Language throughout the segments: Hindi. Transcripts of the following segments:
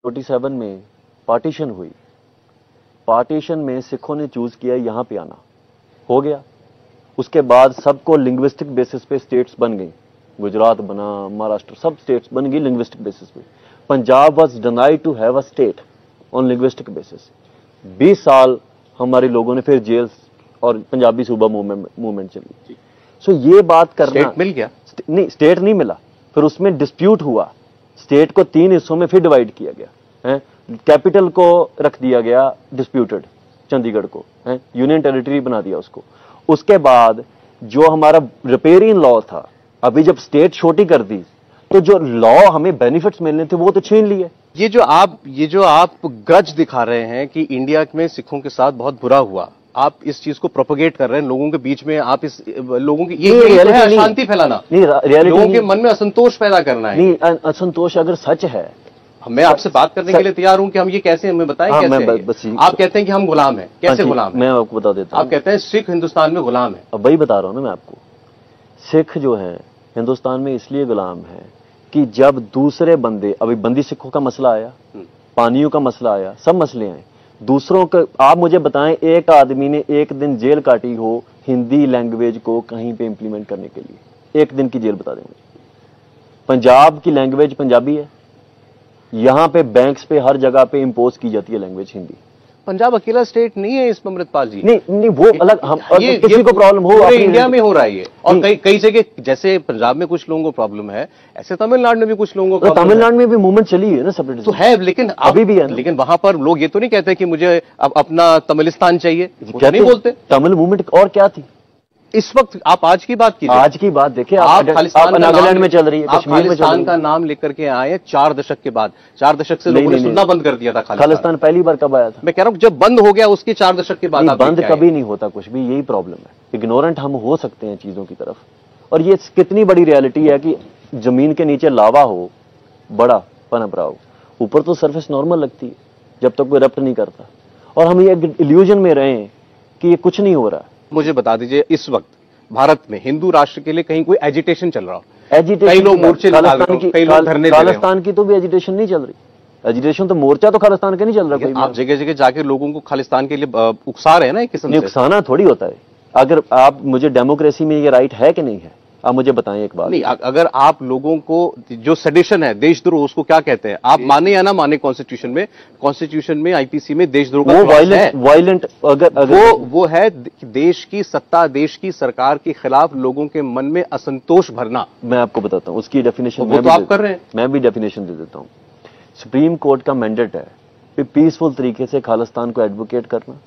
47 में पार्टीशन हुई, पार्टीशन में सिखों ने चूज किया यहाँ पे आना, हो गया। उसके बाद सबको लिंग्विस्टिक बेसिस पे स्टेट्स बन गई, गुजरात बना, महाराष्ट्र, सब स्टेट्स बन गई लिंग्विस्टिक बेसिस पे। Punjab was denied to have a state on linguistic basis. 20 साल हमारे लोगों ने फिर जेल्स और पंजाबी सूबा मूवमेंट चली। सो ये बात करना, स्टेट मिल गया? नहीं, स्टेट नहीं मिला। फिर उसमें डिस्प्यूट हुआ, स्टेट को 3 हिस्सों में फिर डिवाइड किया गया है। कैपिटल को रख दिया गया डिस्प्यूटेड, चंडीगढ़ को है, यूनियन टेरिटरी बना दिया उसको। उसके बाद जो हमारा रिपेरियन लॉ था, अभी जब स्टेट छोटी कर दी तो जो लॉ हमें बेनिफिट्स मिलने थे वो तो छीन लिए। ये जो आप ग्रज दिखा रहे हैं कि इंडिया में सिखों के साथ बहुत बुरा हुआ, आप इस चीज को प्रोपोगेट कर रहे हैं लोगों के बीच में, आप इस लोगों की ये अशांति फैलाना, लोगों के मन में असंतोष पैदा करना है। नहीं, असंतोष अगर सच है, मैं आपसे बात करने के लिए तैयार हूं कि हम ये कैसे, हमें बताएं कैसे। आप कहते हैं कि हम गुलाम हैं, कैसे गुलाम हैं? मैं आपको बता देता हूं। आप कहते हैं सिख हिंदुस्तान में गुलाम है। अब वही बता रहा हूं ना मैं आपको। सिख जो है हिंदुस्तान में इसलिए गुलाम है कि जब दूसरे बंदे, अभी बंदी सिखों का मसला आया, पानियों का मसला आया, सब मसले आए दूसरों का। आप मुझे बताएं, एक आदमी ने एक दिन जेल काटी हो हिंदी लैंग्वेज को कहीं पे इंप्लीमेंट करने के लिए, एक दिन की जेल बता दें मुझे। पंजाब की लैंग्वेज पंजाबी है, यहां पे बैंक्स पे हर जगह पे इंपोज की जाती है लैंग्वेज हिंदी। पंजाब अकेला स्टेट नहीं है इसमें अमृतपाल जी। नहीं, वो अलग, हम किसी को प्रॉब्लम हो, इंडिया में हो रहा है ये, और कई जगह, जैसे पंजाब में कुछ लोगों को प्रॉब्लम है, ऐसे तमिलनाडु में भी कुछ लोगों को। तमिलनाडु में भी मूवमेंट चली है ना, सेपरेट तो है, लेकिन अभी भी है। लेकिन वहां पर लोग ये तो नहीं कहते कि मुझे अपना तमिलिस्तान चाहिए, क्या नहीं बोलते। तमिल मूवमेंट और क्या थी इस वक्त? आप आज की बात कीजिए, आज की बात देखिए, आप नागालैंड में चल रही है, कश्मीर में चल रही है। खालिस्तान का नाम लेकर के आए 4 दशक के बाद। 4 दशक से लोगों ने सुनना बंद कर दिया था खालिस्तान। पहली बार कब आया था? मैं कह रहा हूं जब बंद हो गया उसके 4 दशक के बाद। बंद कभी नहीं होता कुछ भी, यही प्रॉब्लम है। इग्नोरेंट हम हो सकते हैं चीजों की तरफ। और ये कितनी बड़ी रियलिटी है कि जमीन के नीचे लावा हो, बड़ा पनप रहा हो, ऊपर तो सरफेस नॉर्मल लगती है जब तक कोई रप्ट नहीं करता, और हम ये इल्यूजन में रहे कि ये कुछ नहीं हो रहा। मुझे बता दीजिए, इस वक्त भारत में हिंदू राष्ट्र के लिए कहीं कोई एजिटेशन चल रहा हो? एजिटेशन, कई लोग मोर्चे लगा रहे हो, कई लोग धरने दे रहे हो। खालिस्तान की तो भी एजिटेशन नहीं चल रही। एजिटेशन तो मोर्चा तो खालिस्तान का नहीं चल रहा कोई। आप जगह जगह जाके लोगों को खालिस्तान के लिए उकसा रहे हैं ना एक किस्म से। उकसाना थोड़ी होता है। अगर आप मुझे डेमोक्रेसी में ये राइट है कि नहीं है, आप मुझे बताएं एक बात। नहीं, अगर आप लोगों को जो सेडिशन है, देशद्रोह, उसको क्या कहते हैं, आप माने या ना माने, कॉन्स्टिट्यूशन में आईपीसी में देशद्रोह का वायलेंट अगर वो है देश की सत्ता, देश की सरकार के खिलाफ लोगों के मन में असंतोष भरना। मैं आपको बताता हूं उसकी डेफिनेशन। वो तो आप कर रहे हैं, मैं भी डेफिनेशन दे देता हूं। सुप्रीम कोर्ट का मैंडेट है पीसफुल तरीके से खालिस्तान को एडवोकेट करना,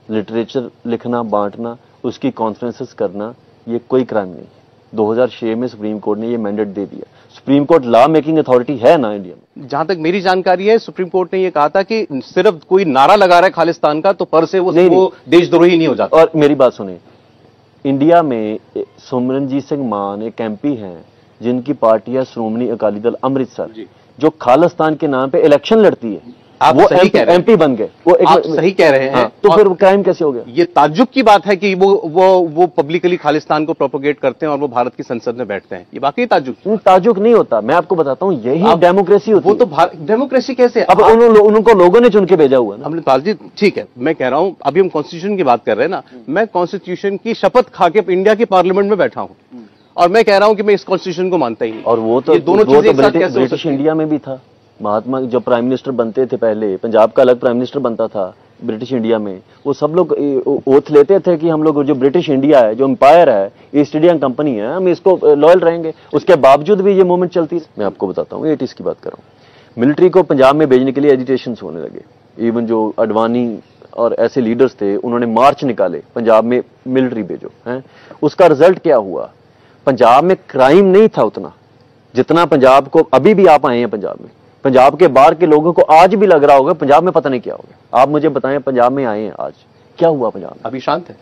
लिटरेचर लिखना, बांटना, उसकी कॉन्फ्रेंसेस करना, ये कोई क्राइम नहीं। 2006 में सुप्रीम कोर्ट ने ये मैंडेट दे दिया। Supreme court law making authority है ना इंडिया में। जहां तक मेरी जानकारी है, सुप्रीम कोर्ट ने ये कहा था कि सिर्फ कोई नारा लगा रहा है खालिस्तान का तो पर से वो देशद्रोही नहीं हो जाता। और मेरी बात सुने, इंडिया में सिमरनजीत सिंह मान एक एमपी हैं जिनकी पार्टी है श्रोमणी अकाली दल अमृतसर, जो खालिस्तान के नाम पे इलेक्शन लड़ती है। आप वो सही कह रहे हैं, एमपी बन गए, वो आप सही कह रहे हैं। हाँ, तो फिर क्राइम कैसे हो गया? ये ताज्जुब की बात है कि वो पब्लिकली खालिस्तान को प्रोपोगेट करते हैं और वो भारत की संसद में बैठते हैं। ये वाकई ताज्जुब नहीं होता। मैं आपको बताता हूँ, यही डेमोक्रेसी होती है। वो तो डेमोक्रेसी कैसे? अब उनको लोगों ने चुन के भेजा हुआ है। अमृतपाल जी, ठीक है, मैं कह रहा हूं, अभी हम कॉन्स्टिट्यूशन की बात कर रहे हैं ना, मैं कॉन्स्टिट्यूशन की शपथ खा के इंडिया की पार्लियामेंट में बैठा हूं और मैं कह रहा हूं कि मैं इस कॉन्स्टिट्यूशन को मानता ही नहीं। और वो तो दोनों चीजें ब्रिटिश इंडिया में भी था। महात्मा जब प्राइम मिनिस्टर बनते थे, पहले पंजाब का अलग प्राइम मिनिस्टर बनता था ब्रिटिश इंडिया में, वो सब लोग ओथ लेते थे कि हम लोग जो ब्रिटिश इंडिया है, जो एम्पायर है, ईस्ट इंडिया कंपनी है, हम इसको लॉयल रहेंगे। उसके बावजूद भी ये मूवमेंट चलती है। मैं आपको बताता हूँ, 80s की बात कर रहा हूँ। मिलिट्री को पंजाब में भेजने के लिए एजिटेशन होने लगे। इवन जो अडवाणी और ऐसे लीडर्स थे, उन्होंने मार्च निकाले, पंजाब में मिलिट्री भेजो है। उसका रिजल्ट क्या हुआ? पंजाब में क्राइम नहीं था उतना जितना पंजाब को, अभी भी आप आए हैं पंजाब में, पंजाब के बाहर के लोगों को आज भी लग रहा होगा पंजाब में पता नहीं क्या हो गया। आप मुझे बताएं, पंजाब में आए हैं आज, क्या हुआ पंजाब में? अभी शांत है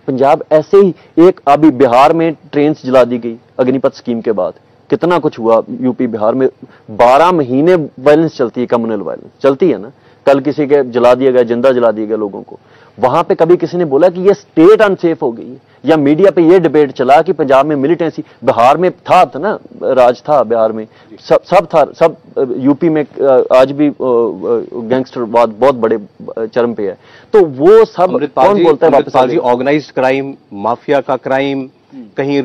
पंजाब। ऐसे ही एक अभी बिहार में ट्रेन जला दी गई अग्निपथ स्कीम के बाद, कितना कुछ हुआ यूपी बिहार में। 12 महीने वायलेंस चलती है, कम्युनल वायलेंस चलती है ना। कल किसी के जला दिया गया, जिंदा जला दिया गया लोगों को। वहां पे कभी किसी ने बोला कि ये स्टेट अनसेफ हो गई है? या मीडिया पे ये डिबेट चला कि पंजाब में मिलिटेंसी, बिहार में था ना, राज था बिहार में, सब था, सब यूपी में आज भी गैंगस्टरवाद बहुत बड़े चरम पे है। तो वो सब कौन बोलता है वापस? ऑर्गेनाइज्ड क्राइम, माफिया का क्राइम, कहीं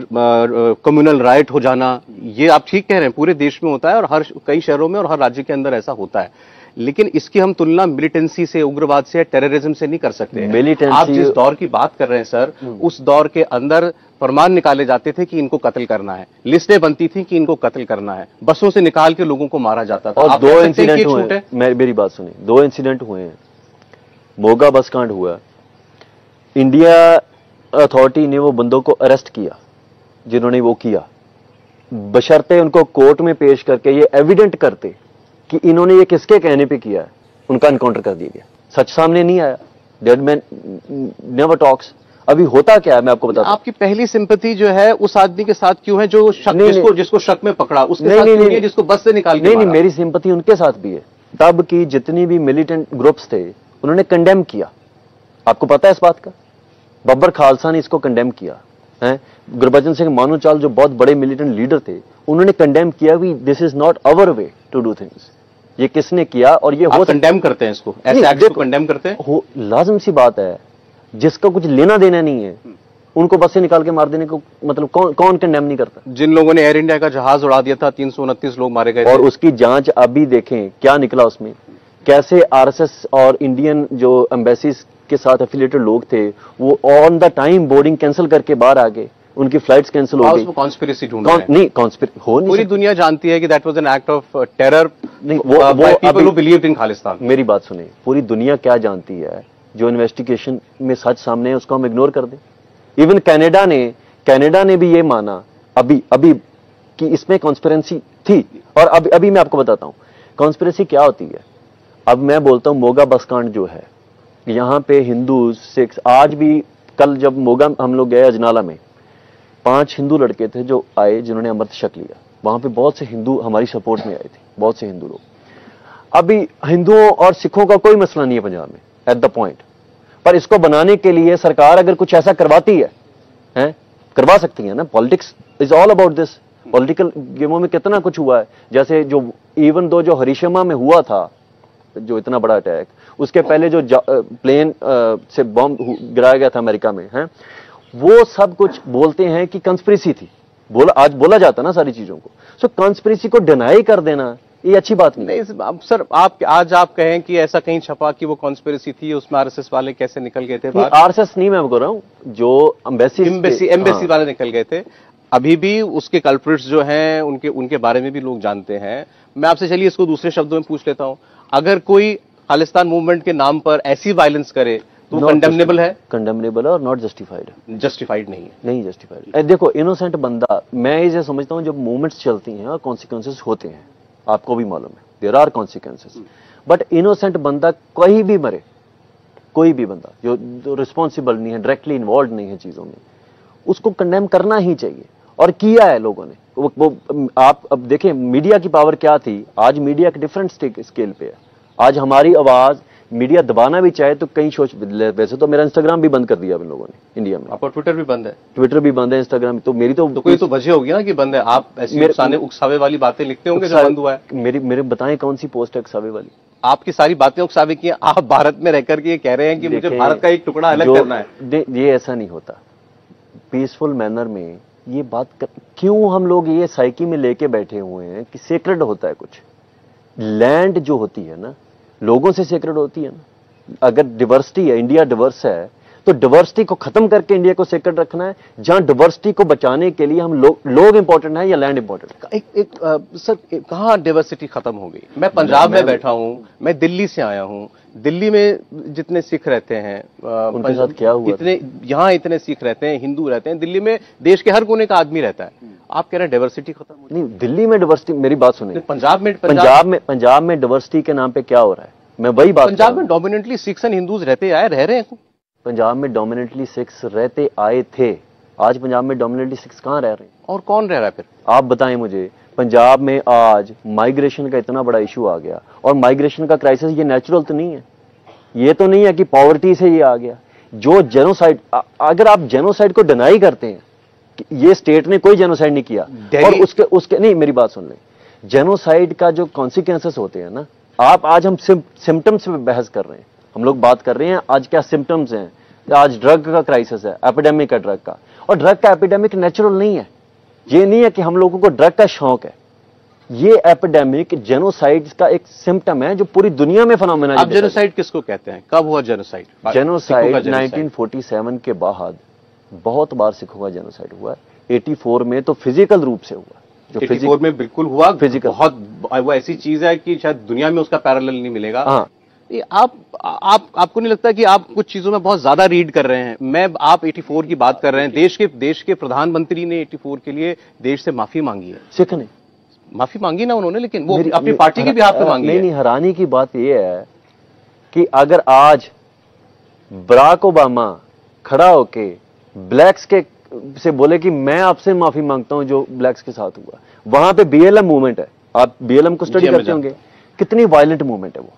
कम्युनल राइट हो जाना, ये आप ठीक कह रहे हैं, पूरे देश में होता है और कई शहरों में और हर राज्य के अंदर ऐसा होता है। लेकिन इसकी हम तुलना मिलिटेंसी से, उग्रवाद से, टेररिज्म से नहीं कर सकते। आप जिस दौर की बात कर रहे हैं सर, उस दौर के अंदर फरमान निकाले जाते थे कि इनको कत्ल करना है, लिस्टें बनती थी कि इनको कत्ल करना है, बसों से निकाल के लोगों को मारा जाता था। और 2 इंसिडेंट हुए, मेरी बात सुनिए, 2 इंसिडेंट हुए हैं। मोगा बस कांड हुआ, इंडिया अथॉरिटी ने वो बंदों को अरेस्ट किया जिन्होंने वो किया, बशर्ते उनको कोर्ट में पेश करके ये एविडेंट करते कि इन्होंने ये किसके कहने पे किया है, उनका एनकाउंटर कर दिया गया। सच सामने नहीं आया। Dead man never talks. अभी होता क्या है मैं आपको बताता हूं। आपकी पहली सिंपैथी जो है उस आदमी के साथ क्यों है जो जिसको शक में पकड़ा, उसके साथ क्यों नहीं, जिसको बस से निकाल के नहीं, मेरी सिंपैथी उनके साथ भी है। तब की जितनी भी मिलिटेंट ग्रुप्स थे उन्होंने कंडेम किया, आपको पता है इस बात का। बब्बर खालसा ने इसको कंडेम किया है, गुरबचन सिंह मानूचाल जो बहुत बड़े मिलिटेंट लीडर थे उन्होंने कंडेम किया कि this is not our way to do things. ये किसने किया और ये हो कंडेम करते हैं इसको, ऐसे एक्ट को कंडेम करते हैं। हो लाजिम सी बात है, जिसका कुछ लेना देना नहीं है उनको बस से निकाल के मार देने को मतलब कौन कंडेम नहीं करता? जिन लोगों ने एयर इंडिया का जहाज उड़ा दिया था, 329 लोग मारे गए और उसकी जांच अभी देखें क्या निकला उसमें, कैसे आरएसएस और इंडियन जो एम्बेसीज के साथ एफिलिएटेड लोग थे वो on the time boarding cancel करके बाहर आ गए, उनकी फ्लाइट्स कैंसिल हो गई। कॉन्स्पिरेसी ढूंढ रहे हैं। नहीं, कॉन्स्पिरेसी हो नहीं, पूरी दुनिया जानती है कि that was an act of terror, नहीं वो people who believed in Khalistan. मेरी बात सुनिए, पूरी दुनिया क्या जानती है? जो इन्वेस्टिगेशन में सच सामने है उसको हम इग्नोर कर दें। इवन कनाडा ने भी ये माना अभी कि इसमें कॉन्स्पिरेसी थी। और अभी मैं आपको बताता हूं कॉन्स्पिरेसी क्या होती है। अब मैं बोलता हूं मोगा बस कांड जो है, यहां पे हिंदू, सिख्स, आज भी कल जब मोगा हम लोग गए अजनाला में, 5 हिंदू लड़के थे जो आए जिन्होंने अमृत छक लिया। वहां पे बहुत से हिंदू हमारी सपोर्ट में आए थे, बहुत से हिंदू लोग। अभी हिंदुओं और सिखों का कोई मसला नहीं है पंजाब में एट द पॉइंट, पर इसको बनाने के लिए सरकार अगर कुछ ऐसा करवाती है करवा सकती है ना। Politics is all about this. Political गेमों में कितना कुछ हुआ है, जैसे जो इवन दो जो हरिशमा में हुआ था जो इतना बड़ा अटैक, उसके पहले जो प्लेन से बॉम्ब गिराया गया था अमेरिका में, है वो सब कुछ बोलते हैं कि कंस्पिरेसी थी। आज बोला जाता ना सारी चीजों को। सो कंस्पिरेसी को डिनाई कर देना ये अच्छी बात नहीं। सर आज आप कहें कि ऐसा कहीं छपा कि वो कॉन्स्पिरेसी थी, उसमें आरएसएस वाले कैसे निकल गए थे? आरएसएस नहीं मैं बोल रहा हूं, जो एम्बेसी वाले निकल गए थे। अभी भी उसके कल्प्रिट्स जो हैं उनके बारे में भी लोग जानते हैं। मैं आपसे चलिए इसको दूसरे शब्दों में पूछ लेता हूं, अगर कोई खालिस्तान मूवमेंट के नाम पर ऐसी वायलेंस करे तो कंडेमनेबल है? कंडेमनेबल है और नॉट जस्टिफाइड है। जस्टिफाइड नहीं है, नहीं जस्टिफाइड। देखो इनोसेंट बंदा, मैं इसे समझता हूं जब मूवमेंट्स चलती हैं और कॉन्सिक्वेंसेस होते हैं, आपको भी मालूम है there are consequences, but innocent बंदा कोई भी मरे, कोई भी बंदा जो रिस्पॉन्सिबल नहीं है, डायरेक्टली इन्वॉल्व नहीं है चीजों में, उसको कंडेम करना ही चाहिए। और किया है लोगों ने। वो आप अब देखें मीडिया की पावर क्या थी, आज मीडिया एक डिफरेंट स्केल पे है। आज हमारी आवाज मीडिया दबाना भी चाहे तो कई सोच, वैसे तो मेरा इंस्टाग्राम भी बंद कर दिया इन लोगों ने इंडिया में। आपका ट्विटर भी बंद है? ट्विटर भी बंद है, इंस्टाग्राम तो मेरी तो कोई तो वजह होगी ना कि बंद है। आप ऐसी उकसावे वाली बातें लिखते होंगे जो बंद हुआ है। मेरे बताएं कौन सी पोस्ट है उकसावे वाली? आपकी सारी बातें उकसावे की। आप भारत में रहकर के कह रहे हैं कि मुझे भारत का एक टुकड़ा अलग करना है। ये ऐसा नहीं होता। पीसफुल मैनर में ये बात क्यों हम लोग ये साइकी में लेके बैठे हुए हैं कि सेक्रेड होता है कुछ। लैंड जो होती है ना लोगों से सेक्रेड होती है ना। अगर डिवर्सिटी है, इंडिया डिवर्स है, तो डिवर्सिटी को खत्म करके इंडिया को सेक्रेड रखना है। जहां डिवर्सिटी को बचाने के लिए हम लोग इंपॉर्टेंट है या लैंड इंपॉर्टेंट? सर कहां डिवर्सिटी खत्म हो गई? मैं पंजाब में बैठा हूं, मैं दिल्ली से आया हूं। दिल्ली में जितने सिख रहते हैं, उनके साथ क्या हुआ? यहाँ इतने सिख रहते हैं, हिंदू रहते हैं। दिल्ली में देश के हर कोने का आदमी रहता है। आप कह रहे हैं डिवर्सिटी खत्म हो? नहीं, दिल्ली में डिवर्सिटी, मेरी बात सुनिए, पंजाब में डिवर्सिटी के नाम पे क्या हो रहा है? मैं वही बात, पंजाब में डोमिनेटली सिख्स एंड हिंदूज रह रहे हैं। पंजाब में डोमिनेटली सिख्स रहते आए थे। आज पंजाब में डोमिनेटली सिख्स कहां रह रहे हैं? और कौन रह रहा है फिर? आप बताएं मुझे। पंजाब में आज माइग्रेशन का इतना बड़ा इशू आ गया, और माइग्रेशन का क्राइसिस ये नेचुरल तो नहीं है, ये तो नहीं है कि पॉवर्टी से ये आ गया। जो जेनोसाइड, अगर आप जेनोसाइड को डिनाई करते हैं कि ये स्टेट ने कोई जेनोसाइड नहीं किया, और उसके नहीं, मेरी बात सुन लें, जेनोसाइड का जो कॉन्सिक्वेंसेस होते हैं ना, आप आज हम सिम्टम्स पे बहस कर रहे हैं, हम लोग बात कर रहे हैं आज क्या सिम्टम्स हैं। आज ड्रग का क्राइसिस है, एपिडेमिक है ड्रग का, और ड्रग का एपिडेमिक नेचुरल नहीं है। ये नहीं है कि हम लोगों को ड्रग का शौक है, ये एपिडेमिक जेनोसाइड का एक सिम्टम है जो पूरी दुनिया में फिनोमेना। अब जेनोसाइड किसको कहते हैं, कब हुआ जेनोसाइड? जेनोसाइड 1947 के बाद बहुत बार सिखों का जेनोसाइड हुआ है। 84 में तो फिजिकल रूप से हुआ, जो 84 में बिल्कुल हुआ, फिजिकल, बहुत वो ऐसी चीज है कि शायद दुनिया में उसका पैरेलल नहीं मिलेगा। हाँ, आपको नहीं लगता कि आप कुछ चीजों में बहुत ज्यादा रीड कर रहे हैं? आप 84 की बात कर रहे हैं, देश के प्रधानमंत्री ने 84 के लिए देश से माफी मांगी है। सिख ने माफी मांगी ना उन्होंने, लेकिन वो अपनी पार्टी के बिहाफ पे मांगी है। नहीं, हैरानी की बात यह है कि अगर आज बराक ओबामा खड़ा होके ब्लैक्स के से बोले कि मैं आपसे माफी मांगता हूं जो ब्लैक्स के साथ हुआ, वहां पे BLM मूवमेंट है, आप BLM को स्टडी करते होंगे, कितनी वायलेंट मूवमेंट है वो,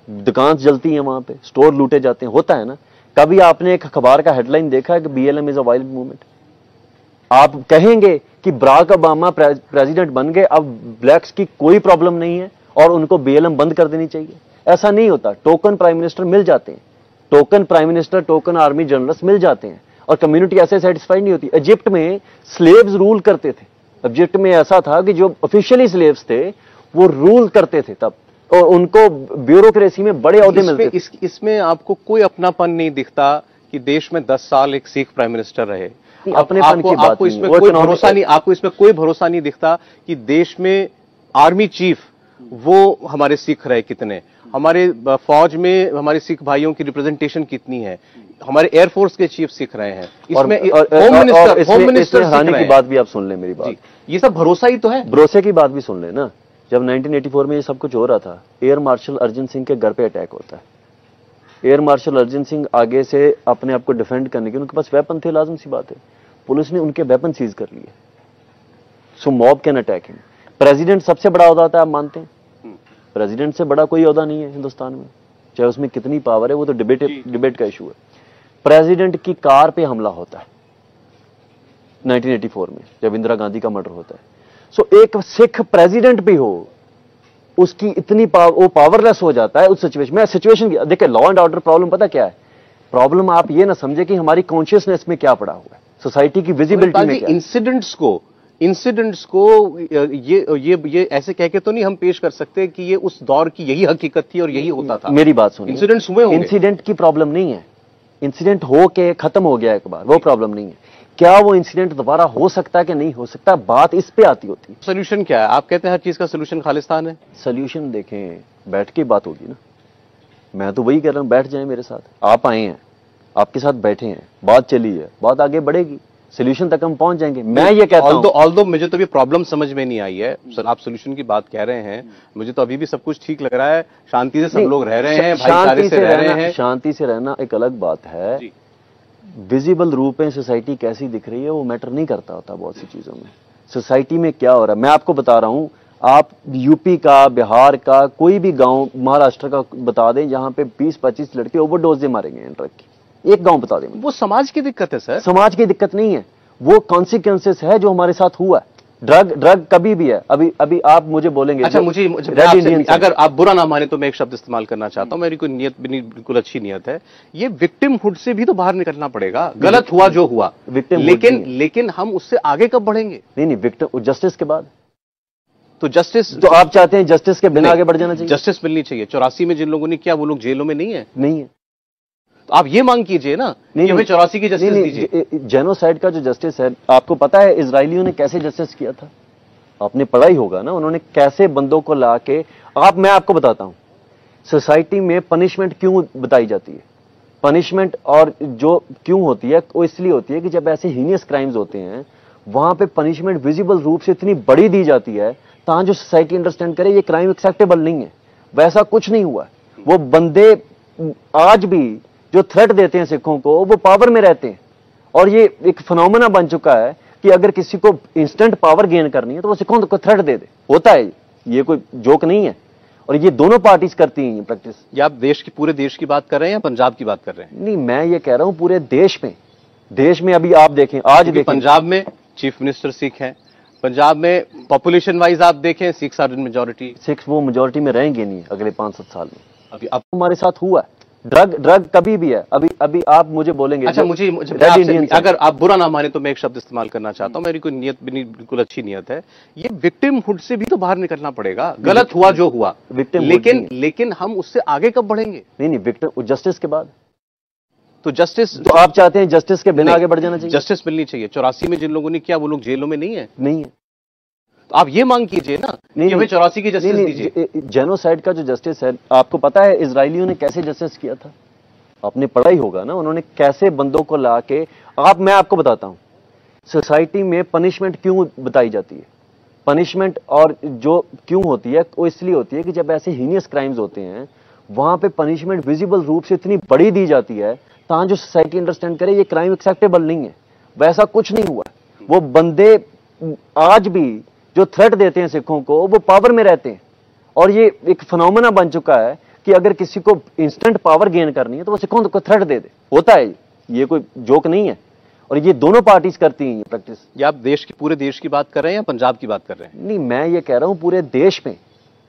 दुकान जलती है वहां पे, स्टोर लूटे जाते हैं, होता है ना। कभी आपने एक अखबार का हेडलाइन देखा है कि BLM is a violent movement? आप कहेंगे कि बराक ओबामा प्रेसिडेंट बन गए, अब ब्लैक्स की कोई प्रॉब्लम नहीं है और उनको BLM बंद कर देनी चाहिए? ऐसा नहीं होता। टोकन प्राइम मिनिस्टर मिल जाते हैं, token prime minister, token army generals मिल जाते हैं, और कम्युनिटी ऐसे सेटिस्फाइड नहीं होती। इजिप्ट में स्लेव्स रूल करते थे, इजिप्ट में ऐसा था कि जो ऑफिशियली स्लेव्स थे वो रूल करते थे तब, और उनको ब्यूरोक्रेसी में बड़े ओहदे मिलते थे। इसमें आपको कोई अपनापन नहीं दिखता कि देश में 10 साल एक सिख प्राइम मिनिस्टर रहे? अपनेपन की बात आपको इसमें कोई भरोसा नहीं, आपको इसमें कोई भरोसा नहीं दिखता कि देश में आर्मी चीफ वो हमारे सिख रहे कितने, हमारे फौज में हमारे सिख भाइयों की रिप्रेजेंटेशन कितनी है, हमारे एयरफोर्स के चीफ सिख रहे हैं, इसमें होम मिनिस्टर हैरानी की बात भी आप सुन लें मेरी बात, ये सब भरोसा ही तो है। भरोसे की बात भी सुन लें ना। जब 1984 में ये सब कुछ हो रहा था, एयर मार्शल अर्जन सिंह के घर पे अटैक होता है। एयर मार्शल अर्जन सिंह आगे से अपने आप को डिफेंड करने के, उनके पास वेपन थे, लाजम सी बात है, पुलिस ने उनके वेपन सीज कर लिए। So mob can attack him. President सबसे बड़ा ओहदा होता है, आप मानते हैं? प्रेसिडेंट से बड़ा कोई ओहदा नहीं है हिंदुस्तान में, चाहे उसमें कितनी पावर है, वो तो डिबेट का इशू है। प्रेसिडेंट की कार पे हमला होता है 1984 में, जब इंदिरा गांधी का मर्डर होता है। सो एक सिख प्रेसिडेंट भी हो, उसकी इतनी वो पावरलेस हो जाता है उस सिचुएशन में। सिचुएशन देखिए, लॉ एंड ऑर्डर प्रॉब्लम पता क्या है? प्रॉब्लम आप ये ना समझे कि हमारी कॉन्शियसनेस में क्या पड़ा हुआ है, सोसाइटी की विजिबिलिटी में क्या। इंसिडेंट्स को ये ऐसे कह के तो नहीं हम पेश कर सकते कि ये उस दौर की यही हकीकत थी और यही होता था। मेरी बात सुनिए, इंसिडेंट्स हुए होंगे। इंसिडेंट की प्रॉब्लम नहीं है, इंसिडेंट हो के खत्म हो गया एक बार, वो प्रॉब्लम नहीं है। क्या वो इंसिडेंट दोबारा हो सकता है कि नहीं हो सकता, बात इस पे आती होती है। सोल्यूशन क्या है? आप कहते हैं हर चीज का सोल्यूशन खालिस्तान है। सोल्यूशन देखें, बैठ के बात होगी ना। मैं तो वही कह रहा हूं, बैठ जाएं मेरे साथ। आप आए हैं, आपके साथ बैठे हैं, बात चली है, बात आगे बढ़ेगी, सोल्यूशन तक हम पहुंच जाएंगे। मैं ये कहता हूं, ऑल्दो मुझे तो अभी प्रॉब्लम समझ में नहीं आई है सर। आप सोल्यूशन की बात कह रहे हैं, मुझे तो अभी भी सब कुछ ठीक लग रहा है, शांति से सब लोग रह रहे हैं, भाईचारे से रह रहे हैं। शांति से रहना एक अलग बात है, विजिबल रूप में सोसाइटी कैसी दिख रही है वो मैटर नहीं करता होता बहुत सी चीजों में। सोसाइटी में क्या हो रहा है मैं आपको बता रहा हूं। आप यूपी का, बिहार का, कोई भी गांव, महाराष्ट्र का बता दें जहां पे 20-25 लड़के ओवरडोज से मारे गए हैं ड्रग की, एक गांव बता दें। वो समाज की दिक्कत है सर। समाज की दिक्कत नहीं है, वो कॉन्सिक्वेंसेस है जो हमारे साथ हुआ है। ड्रग कभी भी है। अभी आप मुझे बोलेंगे, अच्छा मुझे अगर आप बुरा ना माने तो मैं एक शब्द इस्तेमाल करना चाहता हूं, मेरी कोई नियत बिल्कुल अच्छी नियत है। ये विक्टिमहुड से भी तो बाहर निकलना पड़ेगा। गलत हुआ जो हुआ, लेकिन हम उससे आगे कब बढ़ेंगे? नहीं, विक्टिम जस्टिस के बाद तो जस्टिस, तो आप चाहते हैं जस्टिस के बिना आगे बढ़ जाना चाहिए? जस्टिस मिलनी चाहिए। 84 में जिन लोगों ने किया वो लोग जेलों में नहीं है? नहीं है। तो आप ये मांग कीजिए ना कि हमें 84 की जस्टिस दीजिए। जेनोसाइड का जो जस्टिस है, आपको पता है इजरायलियों ने कैसे जस्टिस किया था? आपने पढ़ा ही होगा ना, उन्होंने कैसे बंदों को ला के। मैं आपको बताता हूं सोसाइटी में पनिशमेंट क्यों बताई जाती है। पनिशमेंट और जो क्यों होती है, वो इसलिए होती है कि जब ऐसे हीनियस क्राइम्स होते हैं वहां पे पनिशमेंट विजिबल रूप से इतनी बड़ी दी जाती है ताकि जो सोसाइटी अंडरस्टैंड करे ये क्राइम एक्सेप्टेबल नहीं है। वैसा कुछ नहीं हुआ। वो बंदे आज भी जो थ्रेट देते हैं सिखों को, वो पावर में रहते हैं, और ये एक फिनोमेना बन चुका है कि अगर किसी को इंस्टेंट पावर गेन करनी है तो वो सिखों को थ्रेट दे दे। होता है, ये कोई जोक नहीं है, और ये दोनों पार्टीज करती हैं प्रैक्टिस। ये आप देश की, पूरे देश की बात कर रहे हैं या पंजाब की बात कर रहे हैं? नहीं, मैं ये कह रहा हूं पूरे देश में अभी आप देखें, आज देखें, पंजाब में चीफ मिनिस्टर सिख हैं, पंजाब में पॉपुलेशन वाइज आप देखें Sikhs are in majority. Sikhs वो मेजॉरिटी में रहेंगे नहीं अगले 5-7 साल में। अभी अब हमारे साथ हुआ है, ड्रग कभी भी है। अभी आप मुझे बोलेंगे, अच्छा मुझे अगर आप बुरा ना माने तो मैं एक शब्द इस्तेमाल करना चाहता हूं, मेरी कोई नियत भी नहीं, बिल्कुल अच्छी नियत है। ये विक्टिमहुड से भी तो बाहर निकलना पड़ेगा। गलत हुआ जो हुआ, लेकिन हम उससे आगे कब बढ़ेंगे? नहीं, विक्टिम जस्टिस के बाद तो जस्टिस, तो आप चाहते हैं जस्टिस के बिना आगे बढ़ जाना चाहिए? जस्टिस मिलनी चाहिए। 84 में जिन लोगों ने किया वो लोग जेलों में नहीं है? नहीं है। तो आप ये मांग कीजिए ना कि हमें 84 की जस्टिस दीजिए। जेनोसाइड का जो जस्टिस है, आपको पता है इजरायलियों ने कैसे जस्टिस किया था? आपने पढ़ा ही होगा ना, उन्होंने कैसे बंदों को ला के। मैं आपको बताता हूं सोसाइटी में पनिशमेंट क्यों बताई जाती है। पनिशमेंट और जो क्यों होती है, वो इसलिए होती है कि जब ऐसे हीनियस क्राइम्स होते हैं वहां पे पनिशमेंट विजिबल रूप से इतनी बड़ी दी जाती है ताकि जो सोसाइटी अंडरस्टैंड करे ये क्राइम एक्सेप्टेबल नहीं है। वैसा कुछ नहीं हुआ। वो बंदे आज भी जो थ्रेट देते हैं सिखों को, वो पावर में रहते हैं, और ये एक फिनोमेना बन चुका है कि अगर किसी को इंस्टेंट पावर गेन करनी है तो वो सिखों को थ्रेट दे दे। होता है, ये कोई जोक नहीं है, और ये दोनों पार्टीज करती हैं ये प्रैक्टिस। ये आप देश की, पूरे देश की बात कर रहे हैं या पंजाब की बात कर रहे हैं? नहीं, मैं ये कह रहा हूं पूरे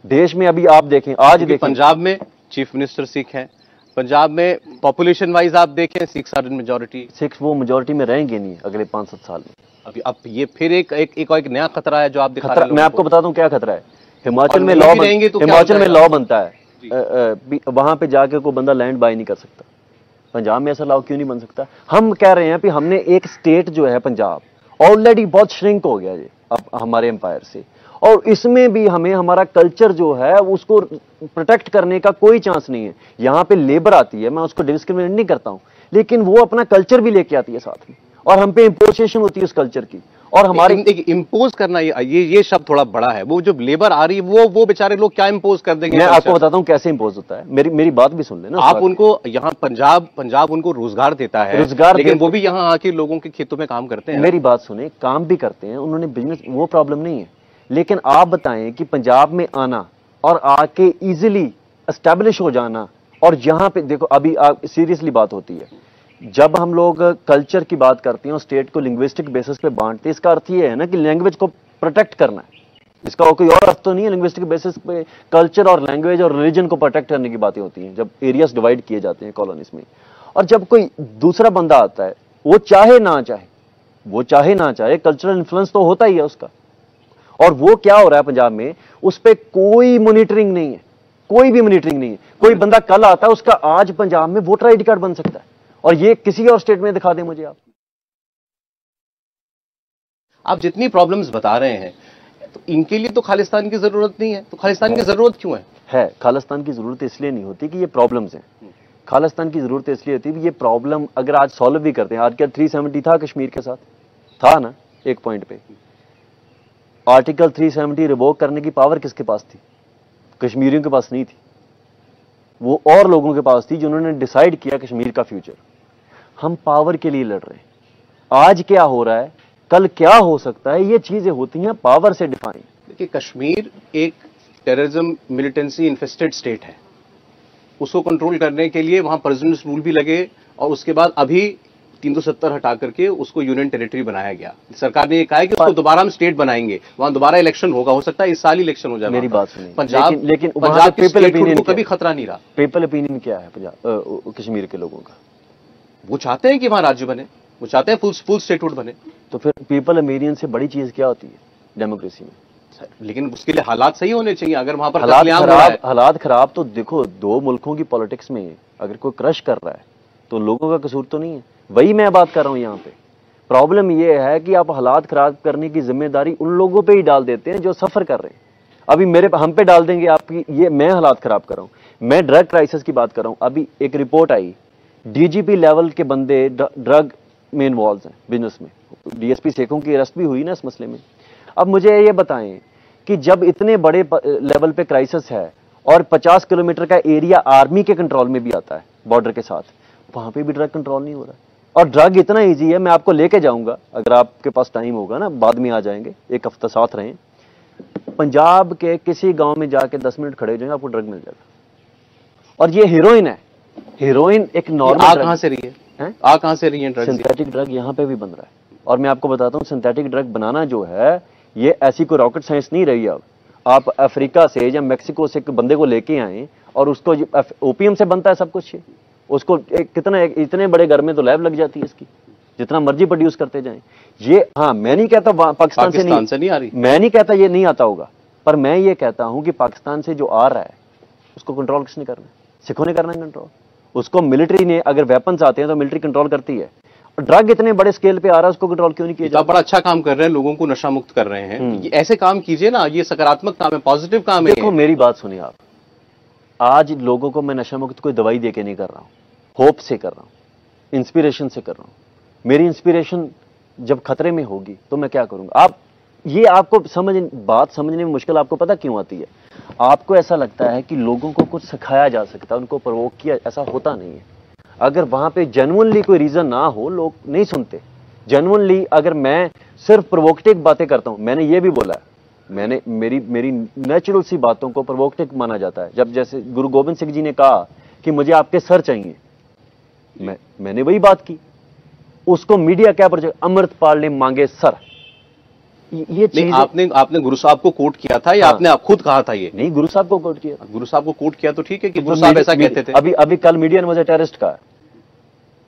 देश में अभी आप देखें, आज देखें, पंजाब में चीफ मिनिस्टर सिख हैं, पंजाब में पॉपुलेशन वाइज आप देखें Sikhs are in majority. Sikhs वो मेजॉरिटी में रहेंगे नहीं अगले 5-7 साल में। अभी अब ये फिर एक नया खतरा है जो आप दिखा रहे हैं। मैं आपको बताता हूं क्या खतरा है। हिमाचल में लॉ बनता है, वहां पे जाके कोई बंदा लैंड बाय नहीं कर सकता। पंजाब में ऐसा लॉ क्यों नहीं बन सकता? हम कह रहे हैं कि हमने एक स्टेट जो है पंजाब ऑलरेडी बहुत श्रिंक हो गया ये अब हमारे एम्पायर से, और इसमें भी हमें हमारा कल्चर जो है उसको प्रोटेक्ट करने का कोई चांस नहीं है। यहाँ पे लेबर आती है, मैं उसको डिस्क्रिमिनेट नहीं करता हूँ, लेकिन वो अपना कल्चर भी लेके आती है साथ में, और हम पे इम्पोजिशन होती है उस कल्चर की। और हमारे इम्पोज करना, ये शब्द थोड़ा बड़ा है। वो जो लेबर आ रही है वो बेचारे लोग क्या इम्पोज कर देंगे? मैं आपको बताता हूँ कैसे इम्पोज होता है। मेरी बात भी सुन लेना। आप उनको यहाँ पंजाब उनको रोजगार देता है, लेकिन वो भी यहाँ आके लोगों के खेतों में काम करते हैं। मेरी बात सुने, काम भी करते हैं, उन्होंने बिजनेस, वो प्रॉब्लम नहीं है। लेकिन आप बताएं कि पंजाब में आना और आके इजीली एस्टैब्लिश हो जाना, और यहाँ पे देखो अभी सीरियसली बात होती है, जब हम लोग कल्चर की बात करते हैं और स्टेट को लिंग्विस्टिक बेसिस पे बांटते हैं, इसका अर्थ ये है ना कि लैंग्वेज को प्रोटेक्ट करना है। इसका कोई और अर्थ तो नहीं है। लिंग्विस्टिक बेसिस पे कल्चर और लैंग्वेज और रिलीजन को प्रोटेक्ट करने की बातें होती हैं जब एरियाज डिवाइड किए जाते हैं कॉलोनीज में। और जब कोई दूसरा बंदा आता है, वो चाहे ना चाहे कल्चरल इन्फ्लुएंस तो होता ही है उसका। और वो क्या हो रहा है पंजाब में, उस पर कोई मॉनिटरिंग नहीं है, कोई भी मॉनिटरिंग नहीं है। कोई बंदा कल आता है, उसका आज पंजाब में वोटर आईडी कार्ड बन सकता है, और ये किसी और स्टेट में दिखा दें मुझे आप जितनी प्रॉब्लम्स बता रहे हैं, तो इनके लिए तो खालिस्तान की जरूरत नहीं है। तो खालिस्तान की जरूरत क्यों है? खालिस्तान की जरूरत इसलिए नहीं होती कि ये प्रॉब्लम्स हैं। खालिस्तान की जरूरत इसलिए होती है कि ये प्रॉब्लम अगर आज सॉल्व भी करते हैं। आज क्या 370 था कश्मीर के साथ? था ना, एक पॉइंट पे। आर्टिकल 370 रिवोक करने की पावर किसके पास थी? कश्मीरियों के पास नहीं थी, वो और लोगों के पास थी जिन्होंने डिसाइड किया कश्मीर का फ्यूचर। हम पावर के लिए लड़ रहे हैं। आज क्या हो रहा है, कल क्या हो सकता है, ये चीजें होती हैं पावर से डिफाइन। देखिए, कश्मीर एक टेररिज्म मिलिटेंसी इन्फेस्टेड स्टेट है। उसको कंट्रोल करने के लिए वहां प्रेसिडेंट्स रूल भी लगे, और उसके बाद अभी 370 हटा करके उसको यूनियन टेरिटरी बनाया गया। सरकार ने ये कहा है कि उसको दोबारा हम स्टेट बनाएंगे, वहां दोबारा इलेक्शन होगा, हो सकता है इस साल इलेक्शन हो जाए। मेरी बात सुनिए, लेकिन पंजाब के स्टेटहुड को कभी खतरा नहीं रहा। पीपल ओपिनियन क्या है पंजाब कश्मीर के लोगों का? वो चाहते हैं कि वहां राज्य बने, वो चाहते हैं फुल स्टेटहुड बने। तो फिर पीपल ओपिनियन से बड़ी चीज क्या होती है डेमोक्रेसी में? लेकिन उसके लिए हालात सही होने चाहिए। अगर वहां पर हालात खराब, तो देखो दो मुल्कों की पॉलिटिक्स में अगर कोई क्रश कर रहा है तो लोगों का कसूर तो नहीं है। वही मैं बात कर रहा हूं। यहाँ पे प्रॉब्लम यह है कि आप हालात खराब करने की जिम्मेदारी उन लोगों पे ही डाल देते हैं जो सफर कर रहे हैं। अभी हम पे डाल देंगे आपकी, ये मैं हालात खराब कर रहा हूं। मैं ड्रग क्राइसिस की बात कर रहा हूं। अभी एक रिपोर्ट आई, डीजीपी लेवल के बंदे ड्रग में इन्वॉल्व हैं, बिजनेस में। डीएसपी सेखों की अरेस्ट भी हुई ना इस मसले में। अब मुझे ये बताएं कि जब इतने बड़े लेवल पे क्राइसिस है और 50 किलोमीटर का एरिया आर्मी के कंट्रोल में भी आता है बॉर्डर के साथ, वहां पे भी ड्रग कंट्रोल नहीं हो रहा। और ड्रग इतना इजी है, मैं आपको लेके जाऊंगा, अगर आपके पास टाइम होगा ना, बाद में आ जाएंगे, एक हफ्ता साथ रहें। पंजाब के किसी गांव में जाके 10 मिनट खड़े हो जाएंगे, आपको ड्रग मिल जाएगा। और ये हीरोइन है, हीरोइन एक नॉर्मल कहां से रही है? आ कहां से रही है ड्रग? सिंथेटिक ड्रग यहाँ पे भी बन रहा है। और मैं आपको बताता हूँ, सिंथेटिक ड्रग बनाना जो है, ये ऐसी कोई रॉकेट साइंस नहीं रही। अब आप अफ्रीका से या मैक्सिको से एक बंदे को लेके आए और उसको, ओपीएम से बनता है सब कुछ, उसको कितना इतने बड़े घर में तो लैब लग जाती है इसकी, जितना मर्जी प्रोड्यूस करते जाएं। ये, हाँ, मैं नहीं कहता पाकिस्तान से नहीं आ रही, मैं नहीं कहता ये नहीं आता होगा, पर मैं ये कहता हूं कि पाकिस्तान से जो आ रहा है उसको कंट्रोल किसने करना है? सिखों ने करना है कंट्रोल। उसको मिलिट्री ने, अगर वेपन्स आते हैं तो मिलिट्री कंट्रोल करती है। ड्रग इतने बड़े स्केल पे आ रहा है, उसको कंट्रोल क्यों नहीं किया जाता? बड़ा अच्छा काम कर रहे हैं, लोगों को नशा मुक्त कर रहे हैं। ऐसे काम कीजिए ना, ये सकारात्मक काम है, पॉजिटिव काम है। देखो मेरी बात सुनिए आप, आज लोगों को मैं नशा मुक्त कोई दवाई दे के नहीं कर रहा हूं, होप से कर रहा हूं, इंस्पिरेशन से कर रहा हूं। मेरी इंस्पिरेशन जब खतरे में होगी तो मैं क्या करूंगा? आप ये, आपको बात समझने में मुश्किल आपको पता क्यों आती है? आपको ऐसा लगता है कि लोगों को कुछ सिखाया जा सकता है, उनको प्रोवोक किया, ऐसा होता नहीं है। अगर वहां पे जेन्युइनली कोई रीजन ना हो, लोग नहीं सुनते। जेन्युइनली अगर मैं सिर्फ प्रोवोकेटिव बातें करता हूं, मैंने ये भी बोला है, मेरी नेचुरल सी बातों को प्रोवोकेटिव माना जाता है। जब जैसे गुरु गोविंद सिंह जी ने कहा कि मुझे आपके सर चाहिए, मैंने वही बात की। उसको मीडिया क्या पर, अमृतपाल ने मांगे सर। ये चीज आपने गुरु साहब को कोट किया था या हाँ, आपने खुद कहा था? ये नहीं, गुरु साहब को कोट किया। गुरु साहब को कोट किया तो ठीक है कि गुरु साहब ऐसा कहते थे। अभी कल मीडिया ने मुझे टेररिस्ट कहा,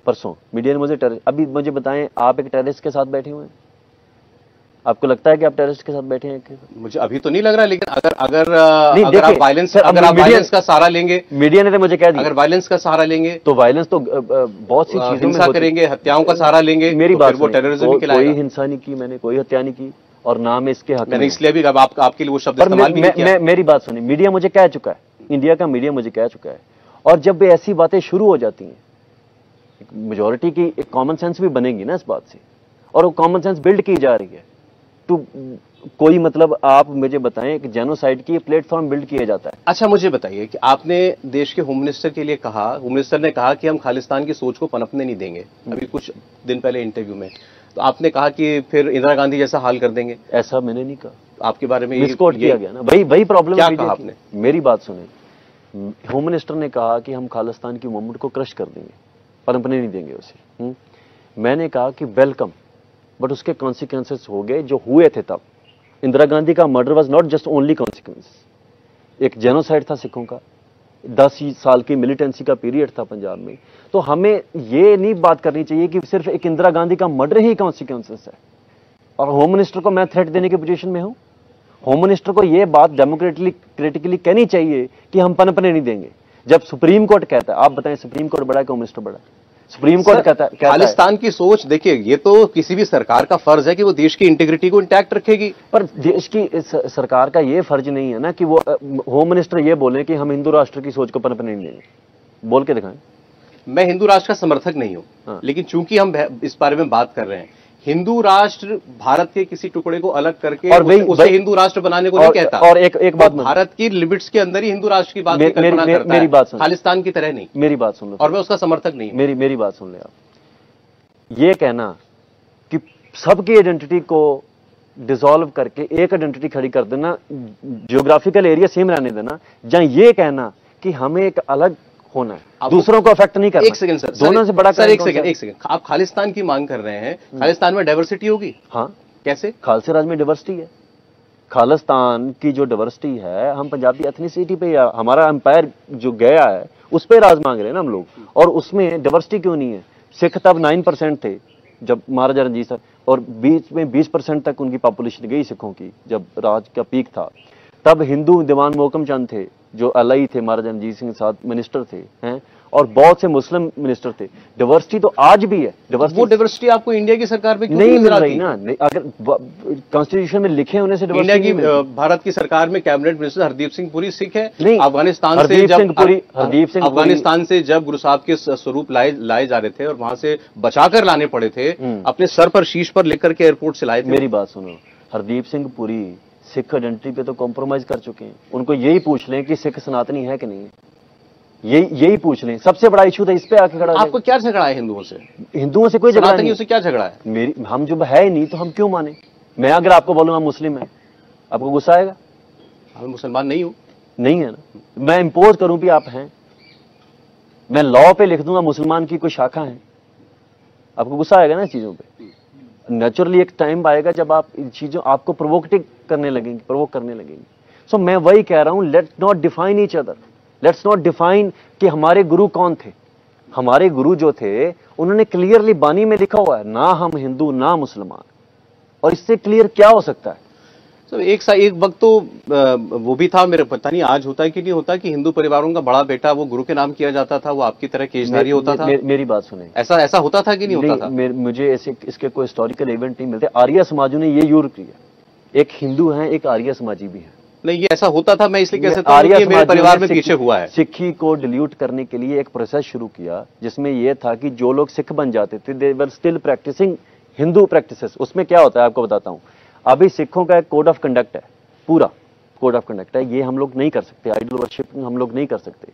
परसों मीडिया ने मुझे टेररिस्ट। अभी मुझे बताएं, आप एक टेररिस्ट के साथ बैठे हुए हैं? आपको लगता है कि आप टेररिस्ट के साथ बैठे हैं? मुझे अभी तो नहीं लग रहा, लेकिन अगर आप वायलेंस का सहारा लेंगे, मीडिया ने तो मुझे कह दिया, अगर वायलेंस का सहारा लेंगे तो वायलेंस तो बहुत सी चीजों हिंसा करेंगे, हत्याओं का सहारा लेंगे। मेरी बात, वो टेररिज्म कोई हिंसा नहीं की मैंने, कोई हत्या नहीं की, और ना मैं इसके हक मैंने इसलिए भी आपके लिए वो शब्द इस्तेमाल भी नहीं किया। मेरी बात सुनिए, मीडिया मुझे कह चुका है, इंडिया का मीडिया मुझे कह चुका है। और जब ऐसी बातें शुरू हो जाती हैं, मेजॉरिटी की एक कॉमन सेंस भी बनेगी ना इस बात से, और वो कॉमन सेंस बिल्ड की जा रही है। तो कोई मतलब, आप मुझे बताएं कि जेनोसाइड की प्लेटफॉर्म बिल्ड किया जाता है। अच्छा, मुझे बताइए कि आपने देश के होम मिनिस्टर के लिए कहा, होम मिनिस्टर ने कहा कि हम खालिस्तान की सोच को पनपने नहीं देंगे, अभी कुछ दिन पहले इंटरव्यू में, तो आपने कहा कि फिर इंदिरा गांधी जैसा हाल कर देंगे। ऐसा मैंने नहीं कहा, आपके बारे में मिसकोट किया गया ना, वही प्रॉब्लम। क्या कहा आपने? मेरी बात सुने, होम मिनिस्टर ने कहा कि हम खालिस्तान की मूवमेंट को क्रश कर देंगे, पनपने नहीं देंगे उसे। मैंने कहा कि वेलकम, बट उसके कॉन्सिक्वेंसेस हो गए जो हुए थे तब। इंदिरा गांधी का murder was not just only consequence, एक जेनोसाइड था सिखों का, 10 साल की मिलिटेंसी का पीरियड था पंजाब में। तो हमें ये नहीं बात करनी चाहिए कि सिर्फ एक इंदिरा गांधी का मर्डर ही कॉन्सिक्वेंसेस है, और होम मिनिस्टर को मैं थ्रेट देने की पोजीशन में हूं। होम मिनिस्टर को यह बात डेमोक्रेटिकली कहनी चाहिए कि हम पनपने नहीं देंगे। जब सुप्रीम कोर्ट कहता है, आप बताएं सुप्रीम कोर्ट बड़ा है कि होम मिनिस्टर बड़ा है? सुप्रीम कोर्ट कहता है खालिस्तान की सोच, देखिए ये तो किसी भी सरकार का फर्ज है कि वो देश की इंटीग्रिटी को इंटैक्ट रखेगी, पर देश की सरकार का ये फर्ज नहीं है ना कि वो होम मिनिस्टर ये बोले कि हम हिंदू राष्ट्र की सोच को पनपने नहीं देंगे। बोल के दिखाएं। मैं हिंदू राष्ट्र का समर्थक नहीं हूं, हाँ। लेकिन चूंकि हम इस बारे में बात कर रहे हैं, हिंदू राष्ट्र भारत के किसी टुकड़े को अलग करके और उसे हिंदू राष्ट्र बनाने को नहीं कहता। और एक बात, भारत की लिमिट्स के अंदर ही हिंदू राष्ट्र की बात की कल्पना करता है। मेरी बात सुन, खालिस्तान की तरह नहीं। मेरी बात सुन लो, और मैं उसका समर्थक नहीं। मेरी बात सुन ले आप। ये कहना कि सबकी आइडेंटिटी को डिसॉल्व करके एक आइडेंटिटी खड़ी कर देना, जियोग्राफिकल एरिया सेम रहने देना, या ये कहना कि हमें एक अलग होना है, दूसरों को अफेक्ट नहीं करना। एक सेकंड सर, दोनों से बड़ा सर, एक सेकंड, आप खालिस्तान की मांग कर रहे हैं, खालिस्तान में डाइवर्सिटी होगी? हाँ। कैसे? खालसा राज में डाइवर्सिटी है। खालिस्तान की जो डाइवर्सिटी है, हम पंजाबी एथनिसिटी पे या हमारा एम्पायर जो गया है उस पे राज मांग रहे हैं ना हम लोग, और उसमें डाइवर्सिटी क्यों नहीं है? सिख तब 9% थे जब महाराजा रणजीत सिंह, और बीच में 20% तक उनकी पॉपुलेशन गई सिखों की जब राज का पीक था। तब हिंदू दीवान मोहकम चंद थे जो अलाई थे, महाराजा रणजीत सिंह के साथ मिनिस्टर थे, हैं, और बहुत से मुस्लिम मिनिस्टर थे। डाइवर्सिटी तो आज भी है। वो डाइवर्सिटी आपको इंडिया की सरकार में नहीं मिल रही ना? अगर कॉन्स्टिट्यूशन में लिखे होने से इंडिया की भारत की सरकार में कैबिनेट मिनिस्टर हरदीप सिंह पुरी सिख है। नहीं, अफगानिस्तान से जब गुरु साहब के स्वरूप लाए जा रहे थे और वहां से बचाकर लाने पड़े थे, अपने सर पर शीश पर लेकर के एयरपोर्ट से लाए थे। मेरी बात सुनो, हरदीप सिंह पुरी सिख आइडेंटिटी पे तो कॉम्प्रोमाइज कर चुके हैं। उनको यही पूछ लें कि सिख सनातनी है कि नहीं है। यही पूछ लें, सबसे बड़ा इशू था, इस पे आके खड़ा। आपको क्या झगड़ा है हिंदुओं से? हिंदुओं से कोई झगड़ा नहीं। उससे क्या झगड़ा है? हम जो है नहीं तो हम क्यों माने? मैं अगर आपको बोलूंगा मुस्लिम है, आपको गुस्सा आएगा? मैं मुसलमान नहीं हूं। नहीं है ना। मैं इंपोज करूं भी आप हैं, मैं लॉ पे लिख दूंगा मुसलमान की कोई शाखा है, आपको गुस्सा आएगा ना इस चीजों पे? नेचुरली एक टाइम आएगा जब आप इन चीजों आपको प्रोवोक करने लगेंगे। सो मैं वही कह रहा हूं, let's not define each other, let's not define कि हमारे गुरु कौन थे। हमारे गुरु जो थे उन्होंने क्लियरली बानी में लिखा हुआ है, ना हम हिंदू ना मुसलमान, और इससे क्लियर क्या हो सकता है? तो एक वक्त तो वो भी था, मेरे पता नहीं आज होता है कि नहीं होता, कि हिंदू परिवारों का बड़ा बेटा वो गुरु के नाम किया जाता था, वो आपकी तरह केशधारी होता था। मेरी बात सुने, ऐसा होता था कि नहीं होता था? मुझे ऐसे इसके कोई हिस्टोरिकल इवेंट नहीं मिलते। आर्य समाजों ने ये यूज किया, एक हिंदू है एक आर्य समाजी भी है। नहीं, ये ऐसा होता था, मैं इसलिए कह सकता हूं कि मेरे परिवार में पीछे हुआ है। सिक्खी को डिल्यूट करने के लिए एक प्रोसेस शुरू किया, जिसमें यह था कि जो लोग सिख बन जाते थे they were still practising Hindu practices. उसमें क्या होता है आपको बताता हूं। अभी सिखों का एक कोड ऑफ कंडक्ट है, पूरा कोड ऑफ कंडक्ट है, ये हम लोग नहीं कर सकते, आइडल वर्शिपिंग हम लोग नहीं कर सकते।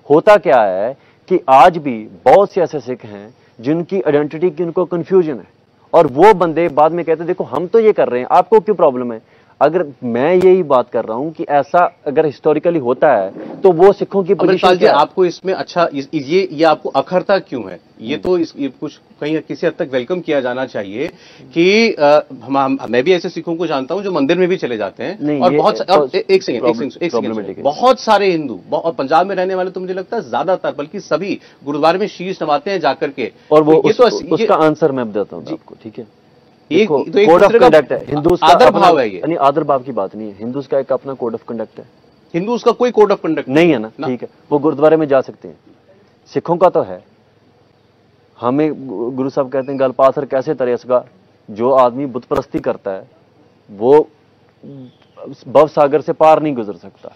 होता क्या है कि आज भी बहुत से ऐसे सिख हैं जिनकी आइडेंटिटी की उनको कंफ्यूजन है, और वो बंदे बाद में कहते हैं देखो हम तो ये कर रहे हैं, आपको क्यों प्रॉब्लम है? अगर मैं यही बात कर रहा हूं कि ऐसा अगर हिस्टोरिकली होता है तो वो सिखों की पोजीशन क्या है? आपको इसमें अच्छा ये आपको अखरता क्यों है? ये तो कुछ कहीं किसी हद तक वेलकम किया जाना चाहिए कि मैं भी ऐसे सिखों को जानता हूं जो मंदिर में भी चले जाते हैं, और बहुत एक सेकंड बहुत सारे हिंदू और पंजाब में रहने वाले तो मुझे लगता है ज्यादातर, बल्कि सभी गुरुद्वारे में शीश नवाते हैं जाकर के। और वो उसका आंसर मैं बताता हूं आपको, ठीक है? एक कोड ऑफ कंडक्ट है हिंदूज का, आदर भाव है ये। नहीं, आदर भाव की बात नहीं है, हिंदूज का एक अपना कोड ऑफ कंडक्ट है। हिंदूज का कोई कोड ऑफ कंडक्ट नहीं है ना, ठीक है, वो गुरुद्वारे में जा सकते हैं। सिखों का तो है। हमें गुरु साहब कहते हैं गल पाथर कैसे तरेसगा, जो आदमी बुत परस्ती करता है वो भव सागर से पार नहीं गुजर सकता।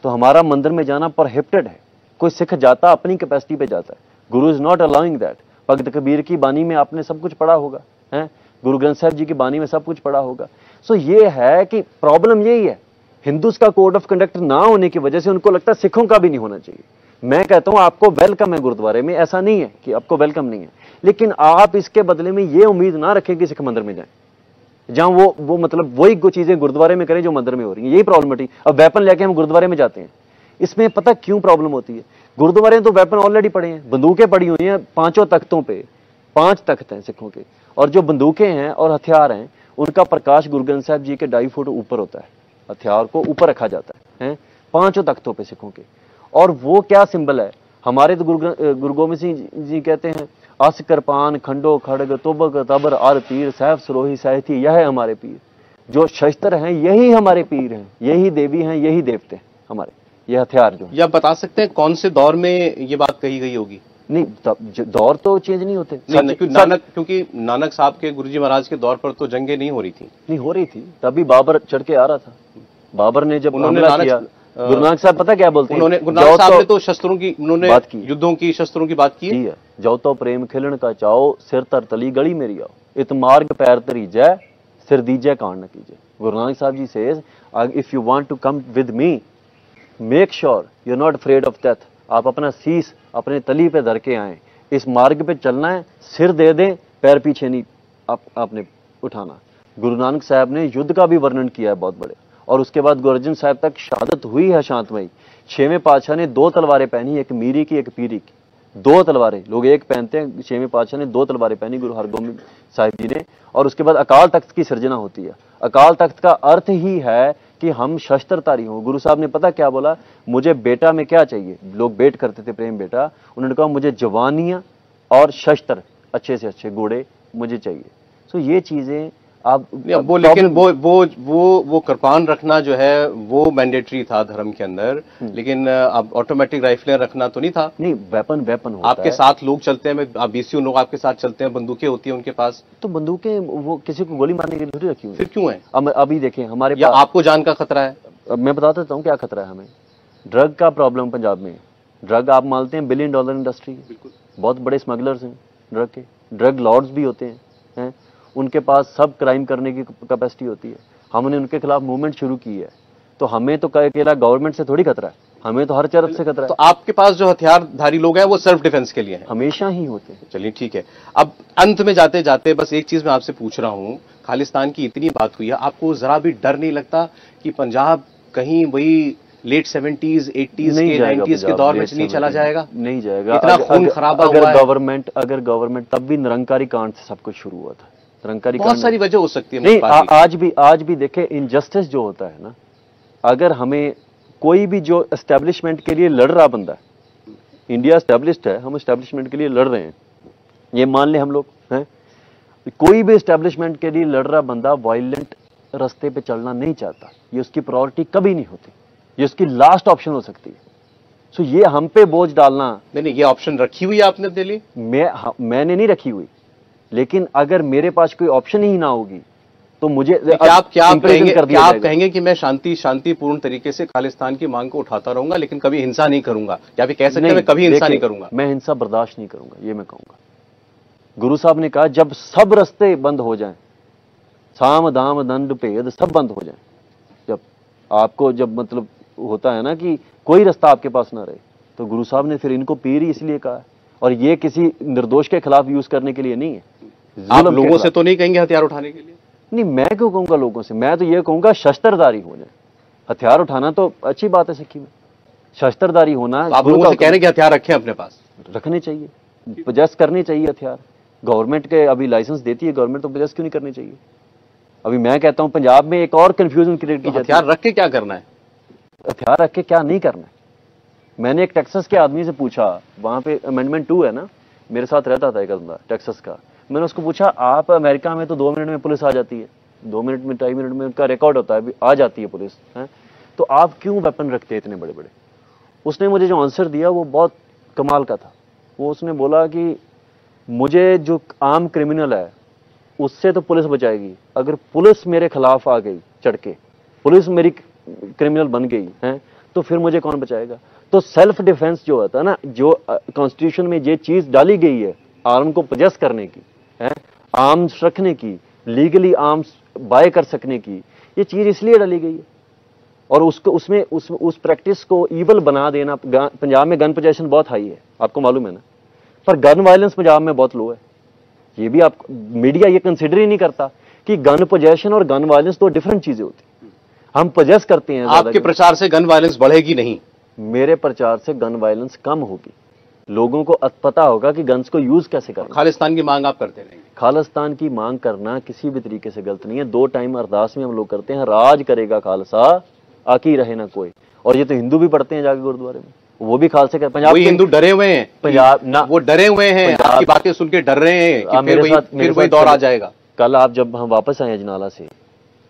तो हमारा मंदिर में जाना प्रोहिबिटेड है। कोई सिख जाता अपनी कैपेसिटी पे जाता है, गुरु इज नॉट अलाउइंग दैट। भगत कबीर की बानी में आपने सब कुछ पढ़ा होगा, है गुरु ग्रंथ साहब जी की बानी में सब कुछ पढ़ा होगा। सो ये है कि प्रॉब्लम यही है, हिंदूज का कोड ऑफ कंडक्ट ना होने की वजह से उनको लगता है सिखों का भी नहीं होना चाहिए। मैं कहता हूं आपको वेलकम है गुरुद्वारे में, ऐसा नहीं है कि आपको वेलकम नहीं है, लेकिन आप इसके बदले में ये उम्मीद ना रखें कि सिख मंदिर में जाएं, जहां वो मतलब वही चीजें गुरुद्वारे में करें जो मंदिर में हो रही है। यही प्रॉब्लम। अब वेपन लेके हम गुरुद्वारे में जाते हैं, इसमें पता क्यों प्रॉब्लम होती है? गुरुद्वारे तो वेपन ऑलरेडी पड़े हैं, बंदूकें पड़ी हुई हैं 5 तख्तों पे, 5 तख्त हैं सिखों के, और जो बंदूकें हैं और हथियार हैं उनका प्रकाश गुरु ग्रंथ साहब जी के 2.5 फुट ऊपर होता है, हथियार को ऊपर रखा जाता है 5 तख्तों पे सिखों के। और वो क्या सिंबल है? हमारे तो गुरु गोविंद सिंह जी कहते हैं अस कृपान खंडो खड़ग तुबक तबर आर तीर सैफ सरोही सहथी, यह है हमारे पीर। जो शस्त्र हैं यही हमारे पीर हैं, यही देवी हैं, यही देवते हैं हमारे, ये हथियार जो। या बता सकते हैं कौन से दौर में ये बात कही गई होगी? नहीं, दौर तो चेंज नहीं होते। क्योंकि नानक साहब के गुरुजी महाराज के दौर पर तो जंगें नहीं हो रही थी। नहीं हो रही थी, तभी बाबर चढ़ के आ रहा था। बाबर ने जब हमला किया, गुरु नानक साहब पता क्या बोलते हैं? गुरु नानक साहब ने तो शस्त्रों की उन्होंने बात की, युद्धों की, शस्त्रों की बात की है। जाओ तो प्रेम खिलन का चाओ, सिर तर तली गली मेरी आओ, इत मार्ग पैर तरीजय, सिर दीजय कांड न कीजिए। Guru Nanak Sahib ji says if you want to come with me make sure you are not afraid of death. आप अपना शीश अपने तली पे धर के आए, इस मार्ग पे चलना है, सिर दे दें, पैर पीछे नहीं आपने उठाना। गुरु नानक साहब ने युद्ध का भी वर्णन किया है बहुत बड़े, और उसके बाद गुरु अर्जन साहब तक शहादत हुई है शांतमयी। 6वें पातशाह ने 2 तलवारें पहनी, एक मीरी की एक पीरी की, 2 तलवारें। लोग एक पहनते हैं, 6वें पातशाह ने 2 तलवारें पहनी गुरु हरगोबिंद साहिब जी ने। और उसके बाद अकाल तख्त की सृजना होती है। अकाल तख्त का अर्थ ही है कि हम शस्त्रधारी हों। गुरु साहब ने पता क्या बोला? मुझे बेटा में क्या चाहिए? लोग बेट करते थे प्रेम बेटा, उन्होंने कहा मुझे जवानियां और शस्त्र अच्छे से अच्छे घोड़े मुझे चाहिए। सो ये चीजें आप वो, लेकिन वो कृपान रखना जो है वो मैंडेटरी था धर्म के अंदर, लेकिन अब ऑटोमेटिक राइफलें रखना तो नहीं था। नहीं, वेपन होता आपके साथ लोग चलते हैं, आप बीसीयू लोग आपके साथ चलते हैं, बंदूकें होती हैं उनके पास। तो बंदूकें वो किसी को गोली मारने के लिए थोड़ी रखी हुई, फिर क्यों है? अभी देखें हमारे पास आपको जान का खतरा है। मैं बता देता हूँ क्या खतरा है हमें। ड्रग का प्रॉब्लम पंजाब में। ड्रग आप मानते हैं $1 बिलियन इंडस्ट्री, बहुत बड़े स्मगलर्स हैं ड्रग के, ड्रग लॉर्ड्स भी होते हैं, उनके पास सब क्राइम करने की कैपेसिटी होती है। हमने उनके खिलाफ मूवमेंट शुरू की है, तो हमें तो अकेला गवर्नमेंट से थोड़ी खतरा है, हमें तो हर तरफ से खतरा है। तो आपके पास जो हथियारधारी लोग हैं वो सेल्फ डिफेंस के लिए हैं? हमेशा ही होते हैं। चलिए ठीक है। अब अंत में जाते जाते बस एक चीज मैं आपसे पूछ रहा हूं, खालिस्तान की इतनी बात हुई है, आपको जरा भी डर नहीं लगता कि पंजाब कहीं वही लेट 70s 80s के 90s के दौर में नहीं चला जाएगा? नहीं जाएगा। इतना खून खराबा हुआ है। अगर गवर्नमेंट तब भी निरंकारी कांड से सब कुछ शुरू हुआ था। निरंकारी बहुत सारी वजह हो सकती है। नहीं, आज भी देखे इनजस्टिस जो होता है ना, अगर हमें कोई भी जो एस्टेब्लिशमेंट के लिए लड़ रहा बंदा है, इंडिया एस्टेब्लिश्ड है, हम एस्टेब्लिशमेंट के लिए लड़ रहे हैं, ये मान ले हम लोग हैं, कोई भी एस्टेब्लिशमेंट के लिए लड़ रहा बंदा वायलेंट रास्ते पे चलना नहीं चाहता, ये उसकी प्रायोरिटी कभी नहीं होती, ये उसकी लास्ट ऑप्शन हो सकती है। सो ये हम पे बोझ डालना नहीं, ये ऑप्शन रखी हुई है आपने दिल्ली? मैंने नहीं रखी हुई, लेकिन अगर मेरे पास कोई ऑप्शन ही ना होगी तो मुझे आप कहेंगे कि मैं शांतिपूर्ण तरीके से खालिस्तान की मांग को उठाता रहूंगा लेकिन कभी हिंसा नहीं करूंगा, या फिर कह सकते हैं मैं कभी हिंसा नहीं करूंगा? मैं हिंसा बर्दाश्त नहीं करूंगा, ये मैं कहूंगा। गुरु साहब ने कहा जब सब रास्ते बंद हो जाएं, साम दाम दंड भेद सब बंद हो जाएं, जब मतलब होता है ना कि कोई रास्ता आपके पास ना रहे, तो गुरु साहब ने फिर इनको पीर ही इसलिए कहा है, और ये किसी निर्दोष के खिलाफ यूज करने के लिए नहीं है। आप लोगों से तो नहीं कहेंगे हथियार उठाने के लिए? नहीं, मैं क्यों कहूंगा लोगों से, मैं तो ये कहूंगा शस्त्रधारी हो जाए। हथियार उठाना तो अच्छी बात है सिक्की में, शस्त्रधारी होना। आप लोगों से कह रहे हैं कि हथियार रखें अपने पास? रखने चाहिए, पोजेस करने चाहिए हथियार। गवर्नमेंट के अभी लाइसेंस देती है गवर्नमेंट, तो पोजेस क्यों नहीं करने चाहिए? अभी मैं कहता हूं पंजाब में एक और कंफ्यूजन क्रिएट की जाती है। हथियार रख के क्या करना है? हथियार रख के क्या नहीं करना है? मैंने एक टेक्सास के आदमी से पूछा, वहां पे अमेंडमेंट 2 है ना, मेरे साथ रहता था एक बंदा टेक्सास का, मैंने उसको पूछा आप अमेरिका में तो 2 मिनट में पुलिस आ जाती है, 2 मिनट में 2.5 मिनट में उनका रिकॉर्ड होता है, आ जाती है पुलिस है, तो आप क्यों वेपन रखते हैं इतने बड़े बड़े? उसने मुझे जो आंसर दिया वो बहुत कमाल का था। वो उसने बोला कि मुझे जो आम क्रिमिनल है उससे तो पुलिस बचाएगी, अगर पुलिस मेरे खिलाफ आ गई चढ़ के, पुलिस मेरी क्रिमिनल बन गई है, तो फिर मुझे कौन बचाएगा? तो सेल्फ डिफेंस जो होता है ना, जो कॉन्स्टिट्यूशन में ये चीज डाली गई है आर्म को पोजेस करने की है, आर्म्स रखने की, लीगली आर्म्स बाय कर सकने की, ये चीज इसलिए डाली गई है। और उसको उसमें उस प्रैक्टिस को ईवल बना देना। पंजाब में गन पोजेशन बहुत हाई है, आपको मालूम है ना, पर गन वायलेंस पंजाब में बहुत लो है। ये भी आप मीडिया ये कंसिडर ही नहीं करता कि गन पोजेशन और गन वायलेंस दो डिफरेंट चीजें होती हैं। हम पोजेस करते हैं। आपके प्रचार से गन वायलेंस बढ़ेगी नहीं? मेरे प्रचार से गन वायलेंस कम होगी, लोगों को पता होगा कि गन्स को यूज कैसे करना। खालिस्तान की मांग आप करते रहेंगे? खालिस्तान की मांग करना किसी भी तरीके से गलत नहीं है। 2 टाइम अरदास में हम लोग करते हैं, राज करेगा खालसा आकी रहे ना कोई, और ये तो हिंदू भी पढ़ते हैं जाके गुरुद्वारे में, वो भी खालसा का। पंजाब के हिंदू डरे हुए हैं, पंजाब ना, वो डरे हुए हैं, आपकी बातें सुन के डर रहे हैं कि फिर वही दौर आ जाएगा। कल आप जब हम वापस आए अजनाला से,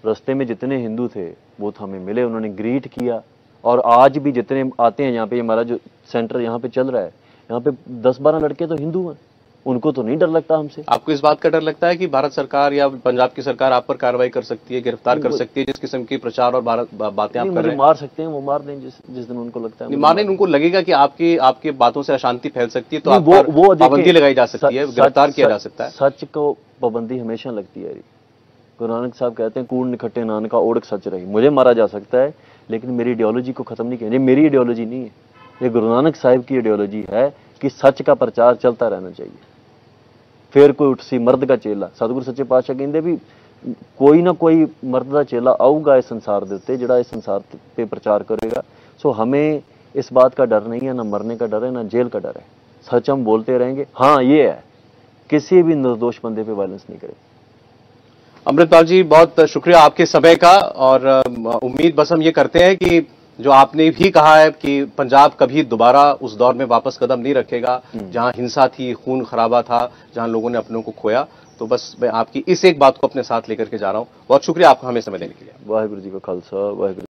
रास्ते में जितने हिंदू थे वो तो हमें मिले, उन्होंने ग्रीट किया, और आज भी जितने आते हैं यहाँ पे, हमारा जो सेंटर यहाँ पे चल रहा है, यहाँ पे 10-12 लड़के तो हिंदू हैं, उनको तो नहीं डर लगता हमसे। आपको इस बात का डर लगता है कि भारत सरकार या पंजाब की सरकार आप पर कार्रवाई कर सकती है, गिरफ्तार कर सकती है, जिस किस्म की प्रचार और बातें आप कर रहे हैं? मार सकते हैं, वो मार दें जिस दिन उनको लगता है। मारने उनको लगेगा कि आपके बातों से अशांति फैल सकती है, तो वो पाबंदी लगाई जा सकती है, गिरफ्तार किया जा सकता है। सच को पाबंदी हमेशा लगती है। गुरु नानक साहब कहते हैं कूड़ निखट्टे नानका ओढ़ सच रही। मुझे मारा जा सकता है, लेकिन मेरी आइडियोलॉजी को खत्म नहीं किया। ये मेरी आइडियोलॉजी नहीं है, ये गुरु नानक साहिब की आइडियोलॉजी है कि सच का प्रचार चलता रहना चाहिए। फिर कोई उठसी मर्द का चेला, सतगुरु सच्चे पातशाह कहते भी कोई ना कोई मर्द का चेला आऊगा इस संसार दे उत्ते, जिहड़ा इस संसार पे प्रचार करेगा। सो हमें इस बात का डर नहीं है, ना मरने का डर है, ना जेल का डर है। सच हम बोलते रहेंगे। हाँ, ये है किसी भी निर्दोष बंदे पे वायलेंस नहीं करें। अमृतपाल जी, बहुत शुक्रिया आपके समय का, और उम्मीद बस हम ये करते हैं कि जो आपने भी कहा है कि पंजाब कभी दोबारा उस दौर में वापस कदम नहीं रखेगा जहां हिंसा थी, खून खराबा था, जहां लोगों ने अपनों को खोया। तो बस मैं आपकी इस एक बात को अपने साथ लेकर के जा रहा हूं। बहुत शुक्रिया आपका हमें समय देने के लिए। वाहिगुरु जी का खालसा, वाहिगुरु।